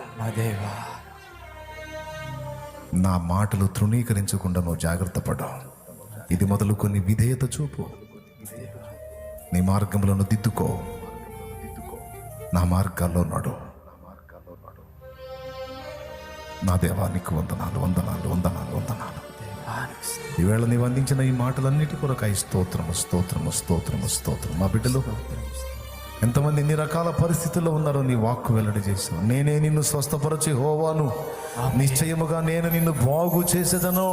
నా మాటలు తృణీకరించకుండా నువ్వు జాగ్రత్త పడు. ఇది మొదలుకొని విధేయత చూపు. నీ మార్గములను దిద్దుకో. నా మార్గాల్లో నడు. నా దేవా, నీకు వందనాలు, వందనాలు, వందనాలు, వందనాలు. ఈవేళ నీవు అందించిన ఈ మాటలన్నిటి కొరకై స్తోత్రము, స్తోత్రము, స్తోత్రము, స్తోత్రం. మా బిడ్డలు ఎంతమంది ఎన్ని రకాల పరిస్థితుల్లో ఉన్నారో నీ వాక్కు వెల్లడి చేశావు. నేనే నిన్ను స్వస్థపరచి యెహోవాను, నిశ్చయముగా నేను నిన్ను బాగు చేసేదను.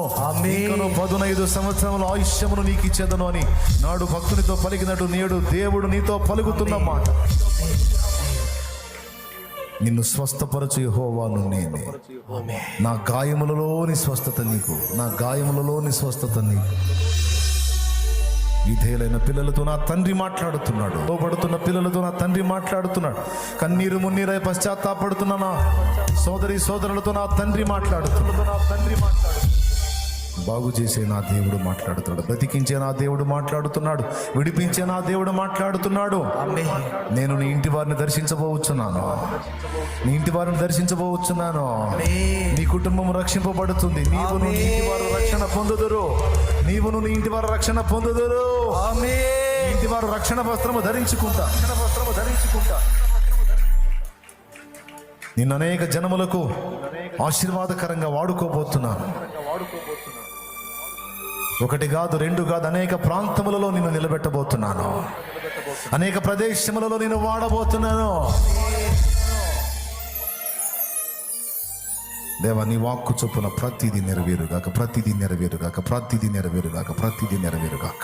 15 సంవత్సరముల ఆయుష్యమును నీకు ఇచ్చేదను అని నాడు భక్తునితో పలికినట్టు నేడు దేవుడు నీతో పలుకుతున్న మాట. నిన్ను స్వస్థపరచు యెహోవాను నేనే. నా గాయములలోని స్వస్థత నీకు, నా గాయములలోని స్వస్థత నీకు. విధేయులైన పిల్లలతో నా తండ్రి మాట్లాడుతున్నాడు. లోబడుతున్న పిల్లలతో నా తండ్రి మాట్లాడుతున్నాడు. కన్నీరు మున్నీరై పశ్చాత్తాపడుతున్న నా సోదరి సోదరులతో నా తండ్రి మాట్లాడుతున్నాడు. బాగు చేసే నా దేవుడు మాట్లాడుతున్నాడు. బ్రతికించే నా దేవుడు మాట్లాడుతున్నాడు. విడిపించే నా దేవుడు మాట్లాడుతున్నాడు. నేను నీ ఇంటి వారిని దర్శించబోతున్నాను. నీ ఇంటి వారిని దర్శించబోతున్నాను. నీ కుటుంబం రక్షింపబడుతుంది. నీవును నీ ఇంటి వారు రక్షణ పొందుదురు. నీవును నీ ఇంటి వారు రక్షణ పొందుదురు. నీ ఇంటి వారు రక్షణ వస్త్రము ధరించుకుంటా. నిన్ను అనేక జనములకు ఆశీర్వాదకరంగా వాడుకోబోతున్నాను. ఒకటి కాదు, రెండు కాదు, అనేక ప్రాంతములలో నిన్ను నిలబెట్టబోతున్నాను. అనేక ప్రదేశములలో నేను వాడబోతున్నాను. దేవా, నీ వాక్కు చొప్పున ప్రతిదీ నెరవేరుగాక, ప్రతిదీ నెరవేరుగాక, ప్రతిదీ నెరవేరుగాక, ప్రతిదీ నెరవేరుగాక.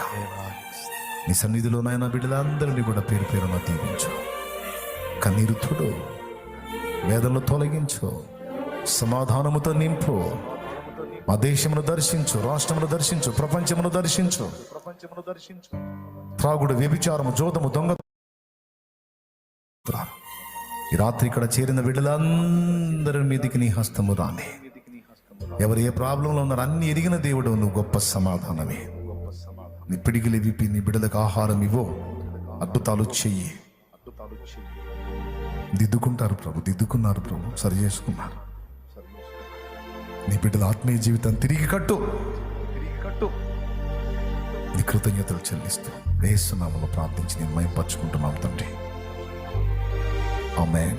నీ సన్నిధిలోనైనా బిడ్డలందరినీ కూడా పేరు పేరున దీవించు. కన్నీరు తుడు, వేదనలు తొలగించు, సమాధానముతో నింపు. మా దేశమును దర్శించు, రాష్ట్రమును దర్శించు, ప్రపంచమును దర్శించు. త్రాగుడు, వ్యభిచారము, జోదము, దొంగ. ఈ రాత్రి ఇక్కడ చేరిన బిడ్డలందరి మీదికి నీ హస్తము రాని. ఎవరు ఏ ప్రాబ్లంలో ఉన్నారో అన్ని ఎరిగిన దేవుడు నువ్వు. గొప్ప సమాధానమే. నీ పిడికిలి విప్పి నీ బిడ్డలకు ఆహారం ఇవ్వు. అద్భుతాలు చెయ్యి. దిద్దుకుంటారు ప్రభు, దిద్దుకున్నారు ప్రభు, సరి చేసుకున్నారు. నీ బిడ్డల ఆత్మీయ జీవితం తిరిగి కట్టు. నీ కృతజ్ఞతలు చెల్లిస్తూ యేసు నామములో ప్రార్థించి నేను మహిమపరచుకుంటున్నాను తండ్రి. ఆమేన్.